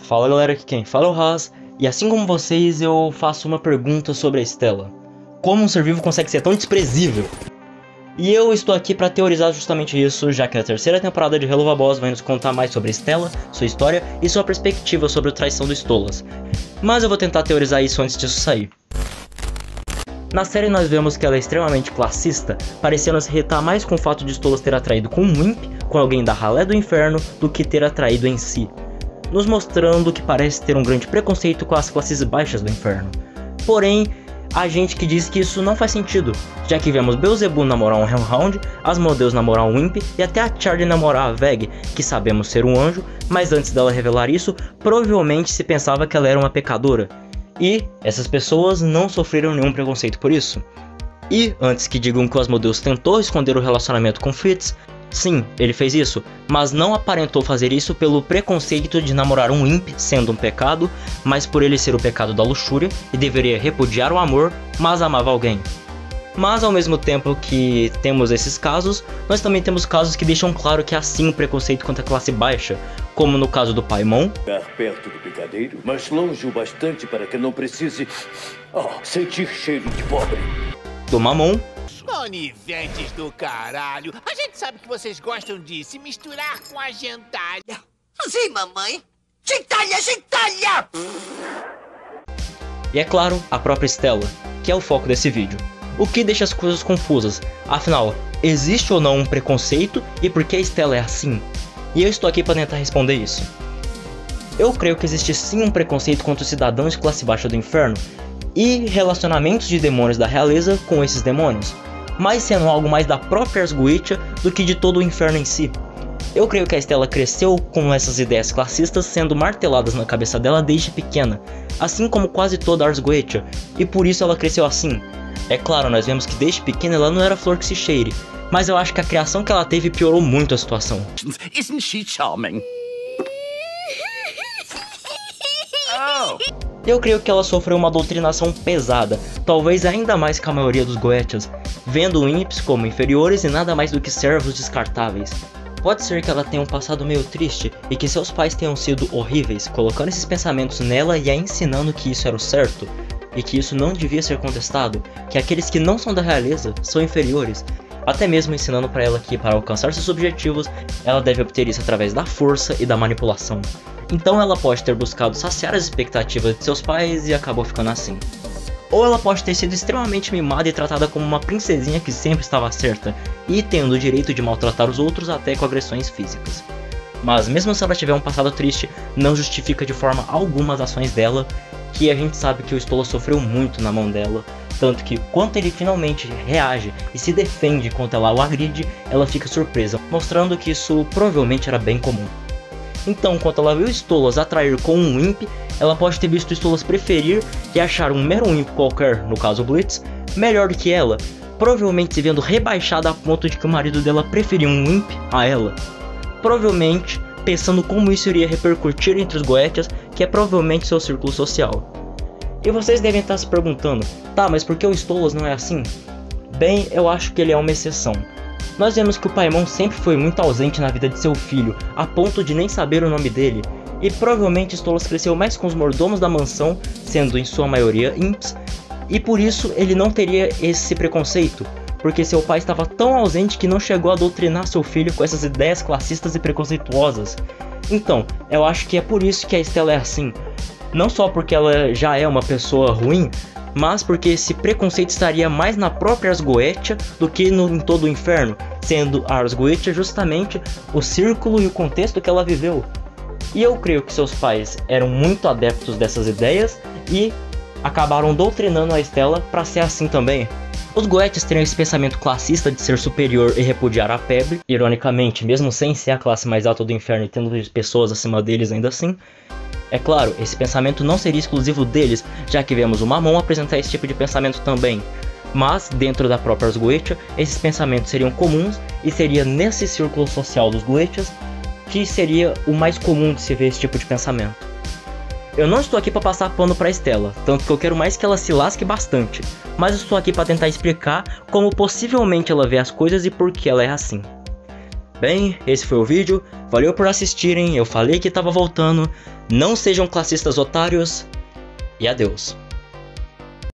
Fala galera, aqui quem fala é o Haas, e assim como vocês eu faço uma pergunta sobre a Stella. Como um ser vivo consegue ser tão desprezível? E eu estou aqui para teorizar justamente isso, já que a terceira temporada de Helluva Boss vai nos contar mais sobre a Stella, sua história e sua perspectiva sobre a traição do Stolas. Mas eu vou tentar teorizar isso antes disso sair. Na série nós vemos que ela é extremamente classista, parecendo se irritar mais com o fato de Stolas ter atraído com um imp, com alguém da ralé do inferno, do que ter atraído em si, nos mostrando que parece ter um grande preconceito com as classes baixas do inferno. Porém, há gente que diz que isso não faz sentido, já que vemos Beelzebub namorar um Hellhound, Asmodeus namorar um Imp e até a Charlie namorar a Veg, que sabemos ser um anjo, mas antes dela revelar isso, provavelmente se pensava que ela era uma pecadora. E essas pessoas não sofreram nenhum preconceito por isso. E antes que digam que o Asmodeus tentou esconder o relacionamento com Fritz, sim, ele fez isso, mas não aparentou fazer isso pelo preconceito de namorar um imp sendo um pecado, mas por ele ser o pecado da luxúria e deveria repudiar o amor, mas amava alguém. Mas ao mesmo tempo que temos esses casos, nós também temos casos que deixam claro que há sim um preconceito contra a classe baixa, como no caso do Paimon. Ficar perto do picadeiro, mas longe o bastante para que não precise sentir cheiro de pobre. Do Mammon. Coniventes do caralho! A gente sabe que vocês gostam de se misturar com a gentalha. Sim, mamãe. Gentalha, gentalha! E é claro, a própria Stella, que é o foco desse vídeo. O que deixa as coisas confusas. Afinal, existe ou não um preconceito e por que a Stella é assim? E eu estou aqui para tentar responder isso. Eu creio que existe sim um preconceito contra os cidadãos de classe baixa do inferno e relacionamentos de demônios da realeza com esses demônios, mas sendo algo mais da própria Ars Goetia do que de todo o inferno em si. Eu creio que a Stella cresceu com essas ideias classistas sendo marteladas na cabeça dela desde pequena, assim como quase toda a Ars Goetia, e por isso ela cresceu assim. É claro, nós vemos que desde pequena ela não era flor que se cheire, mas eu acho que a criação que ela teve piorou muito a situação. Isn't she charming? Eu creio que ela sofreu uma doutrinação pesada, talvez ainda mais que a maioria dos Goetias, vendo imps como inferiores e nada mais do que servos descartáveis. Pode ser que ela tenha um passado meio triste e que seus pais tenham sido horríveis, colocando esses pensamentos nela e a ensinando que isso era o certo, e que isso não devia ser contestado, que aqueles que não são da realeza são inferiores, até mesmo ensinando para ela que para alcançar seus objetivos, ela deve obter isso através da força e da manipulação. Então ela pode ter buscado saciar as expectativas de seus pais e acabou ficando assim. Ou ela pode ter sido extremamente mimada e tratada como uma princesinha que sempre estava certa, e tendo o direito de maltratar os outros até com agressões físicas. Mas mesmo se ela tiver um passado triste, não justifica de forma alguma as ações dela, que a gente sabe que o Stolas sofreu muito na mão dela, tanto que quando ele finalmente reage e se defende contra ela o agride, ela fica surpresa, mostrando que isso provavelmente era bem comum. Então, quando ela viu Stolas atrair com um imp, ela pode ter visto Stolas preferir e achar um mero imp qualquer, no caso Blitz, melhor do que ela, provavelmente se vendo rebaixada a ponto de que o marido dela preferia um imp a ela. Provavelmente pensando como isso iria repercutir entre os Goetias, que é provavelmente seu círculo social. E vocês devem estar se perguntando, tá, mas por que o Stolas não é assim? Bem, eu acho que ele é uma exceção. Nós vemos que o Paimon sempre foi muito ausente na vida de seu filho, a ponto de nem saber o nome dele, e provavelmente Stolas cresceu mais com os mordomos da mansão, sendo em sua maioria imps, e por isso ele não teria esse preconceito, porque seu pai estava tão ausente que não chegou a doutrinar seu filho com essas ideias classistas e preconceituosas. Então, eu acho que é por isso que a Stella é assim, não só porque ela já é uma pessoa ruim, mas porque esse preconceito estaria mais na própria Ars Goetia do que em todo o inferno, sendo a Ars Goetia justamente o círculo e o contexto que ela viveu. E eu creio que seus pais eram muito adeptos dessas ideias e acabaram doutrinando a Stella para ser assim também. Os Goetias teriam esse pensamento classista de ser superior e repudiar a Pebre, ironicamente, mesmo sem ser a classe mais alta do inferno e tendo pessoas acima deles ainda assim. É claro, esse pensamento não seria exclusivo deles, já que vemos o Mammon apresentar esse tipo de pensamento também. Mas, dentro da própria Ars Goetia, esses pensamentos seriam comuns e seria nesse círculo social dos Goetias que seria o mais comum de se ver esse tipo de pensamento. Eu não estou aqui para passar pano para Stella, tanto que eu quero mais que ela se lasque bastante, mas estou aqui para tentar explicar como possivelmente ela vê as coisas e por que ela é assim. Bem, esse foi o vídeo, valeu por assistirem, eu falei que tava voltando, não sejam classistas otários, e adeus.